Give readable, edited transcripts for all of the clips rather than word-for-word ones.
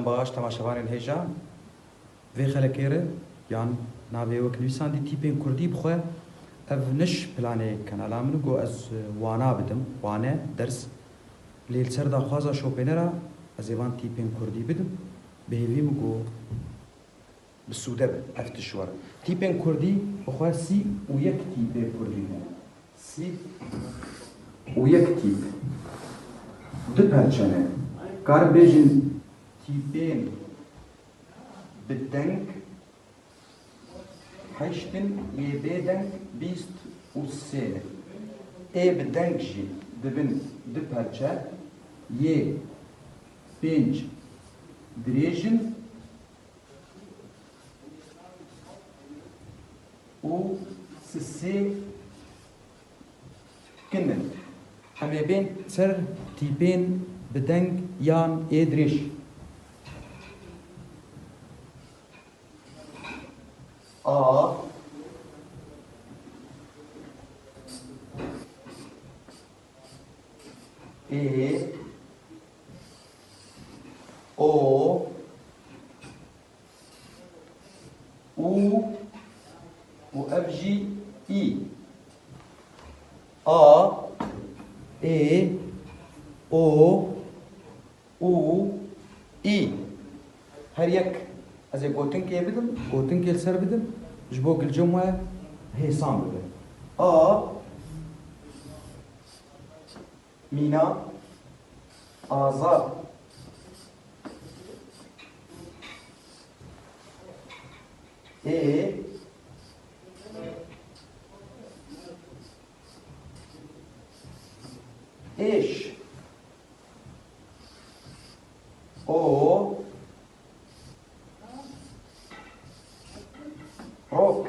باش تماشاوانên hêja vê xelekê re yan navê wek nivîsandî tîpên Kurdî bixwe ev niş planê kanala min got ez wana bidim wane ders lê li ser daxwaza şopênera ez ê van tîpên Kurdî bidim bêhêvî min got bi sûde be ev tişwar tîpên Kurdî bixwe sî û yek tîpê Kurdî ne sî û yek tîp di perçe ne karin bêjin tîpên bi deng heştin yê bêdeng bîst û sê ne ê bi deng jî dibin di perçe yê pênc dirêjin û sê kinin em ê bên ser tîpên bi deng yan ê dirêj A E O U و اف جي اي A E O U I هر يك از گوتن که بدم گوتن که سر بدم جبو گلجم و هیسان بدم A مینا آزاد E ايش او روك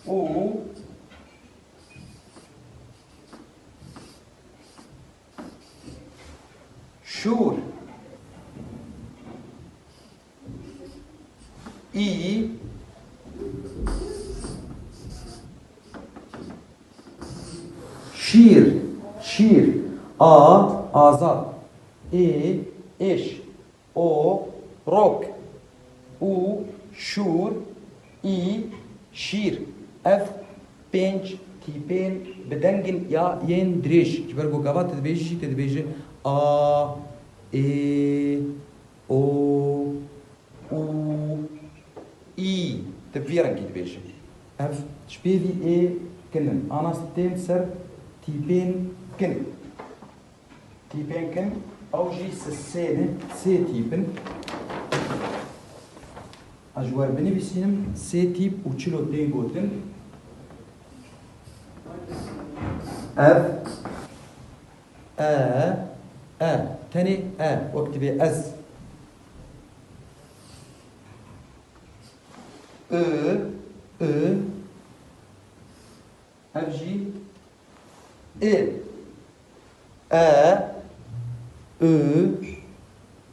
او شور اي شیر شیر آزاد ای اش او روک او شور ای شیر اف پنج تیپین بدنگن یا ین دریش جبر گو گوات تدبیجی تدبیجی آ ای او او ای تبویرنگی تدبیجی اف شبیوی ای کنن آناس تیم سر تیپین کن تیپین کن او جی سسینه سه تیپن اجوار بنویسیم سه تیپ و چلو دین گوتن اف تاني واكتبي از اف جي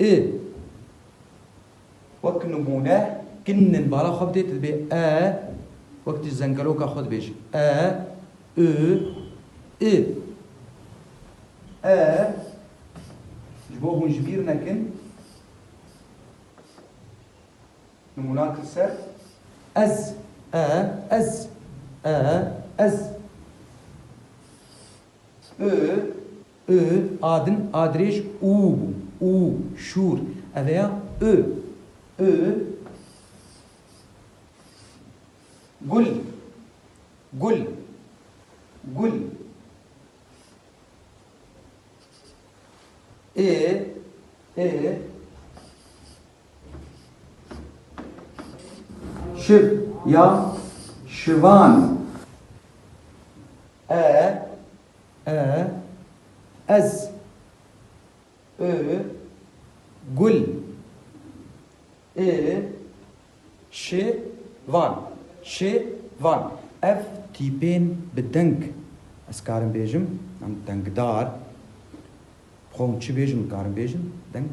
ال وقت نمونه كنن بالا خبدت بي وقت الزنقلوكا خد بيش جبوهن جبير نكن نموناك السر از adın adres u şur veya gul şiv ya şivan az gul şivan ev tipin bedenk ez karim bêjim em dengdar xom çi bêjim karim bêjim deng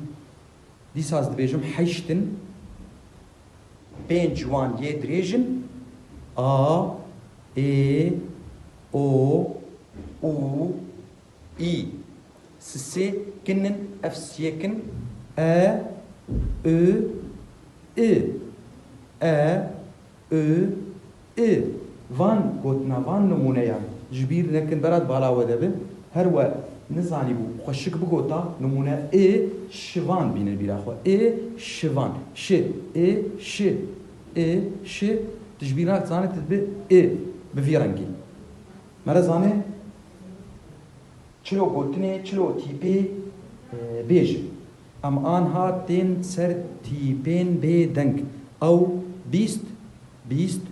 dîsa ez dibêjim heştin pênc wan yê dirêjin A E O U I سي كنن اف سيكن ا او ا ا او ا فان قوتنا فان نمونه يعني جبير لكن براد بالا ودبه هر و نزاني بو خوشك بقوتا نمونه ا شوان بين البيرا خو ا شوان ش ا ش ا ش تجبيرات زانت ب ا بفيرنجي مرة زانه چلو قوتنه چلو تيبي بيج ام آن هاتين سر تيبين بي دنگ او بيست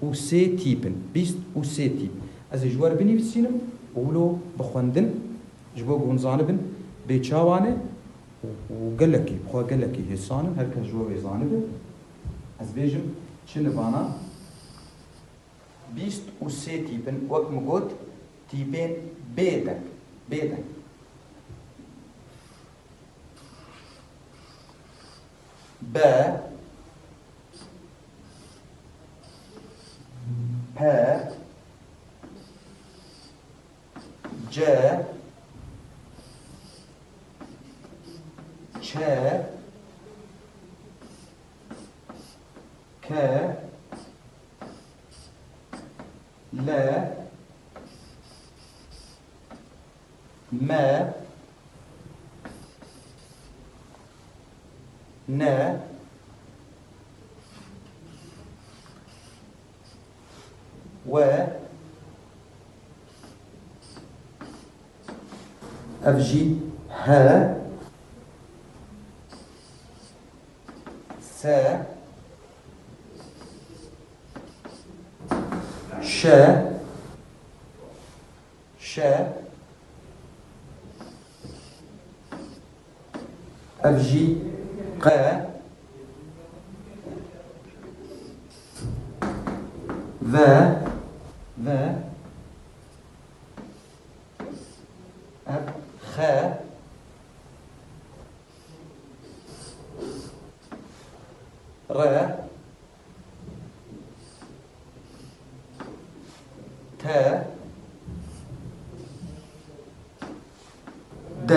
و سي تيبن بيست و سي تيب از جوار بني بسينم ولو بخوندن جبو قونزانبن بيچاوانه وقلكي بخوا قلكي هسانن هركا جوار بيزانبن از بيجم چنبانا بيست و سي تيبن وقت مقود تيبين بي دنگ ب پ ج چ ك ل م ن و افجي ه س ش افجي ق و اب خ ر ت د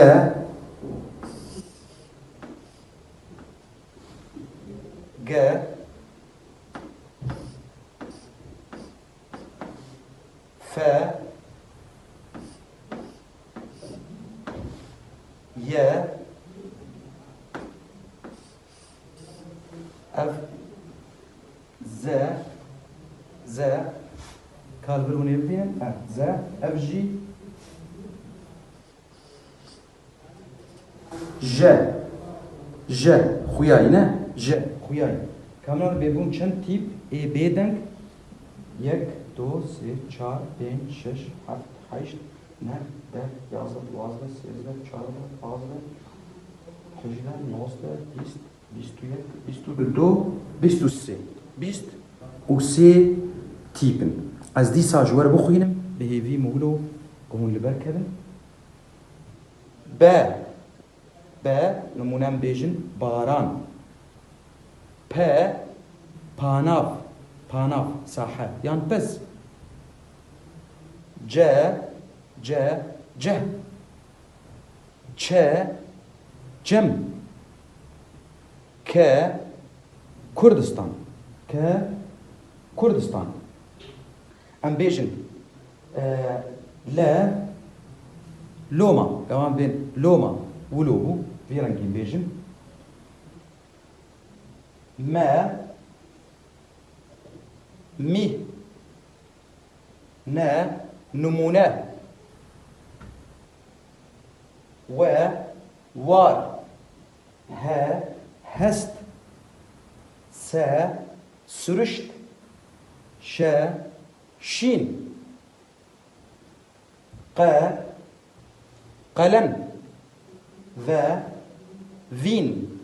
ج ف ي اف ز كالبرون يبين ز اف جي ج خوياي نه ج خوياي كامل بيبون چند تيب اي بيدنگ 1 2 3 4 5 6 7 8 9 10 11 12 13 14 15 18 19 20 21 22 23 20 و سي تيبن از دي ساجوار بخوينم بهيفي مولو قمون لبركبن ب نمونم بيجن باران پ پاناف ساحة يعني بس جه چ جم ك كردستان ام بيجن لا لوما كمان بين لوما ولوبو في رنجين بيجن ما مي نا نمونه وار هست سرشت شين قلم فين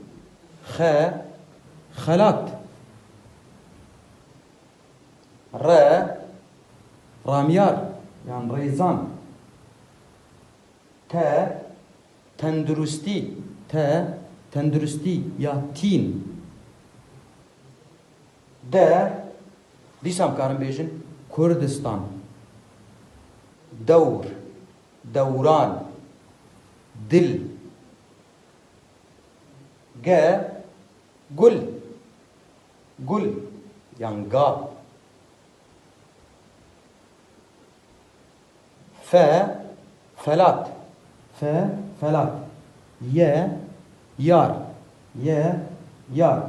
خلات راميار يعني ريزان تندرستي يا تين ديسام كارم بيجن كردستان دوران دل جا قل قل يعني قال فلات فلات يار يار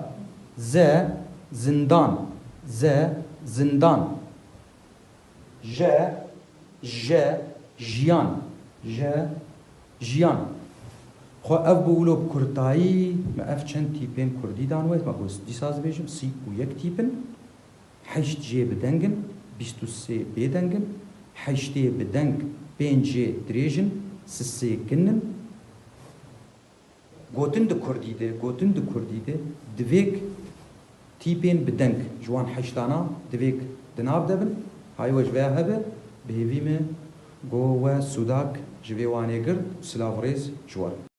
زندان زندان جيان جيان خو اف بولو بكردایی ما اف چند تیپین کردی دانوید ما گوست دیساز بیشم 31 تیپن 8 جی بدنگن 23 بدنگن 8 بدنگ 5 جی دریجن 3 کنن گوتن د کردی ده دویک تیپین بدنگ جوان 8 دانا دویک دناب دبن های وجبه هبه بهوی me گو و سوداک جوی وانه گرد سلاوریز جوار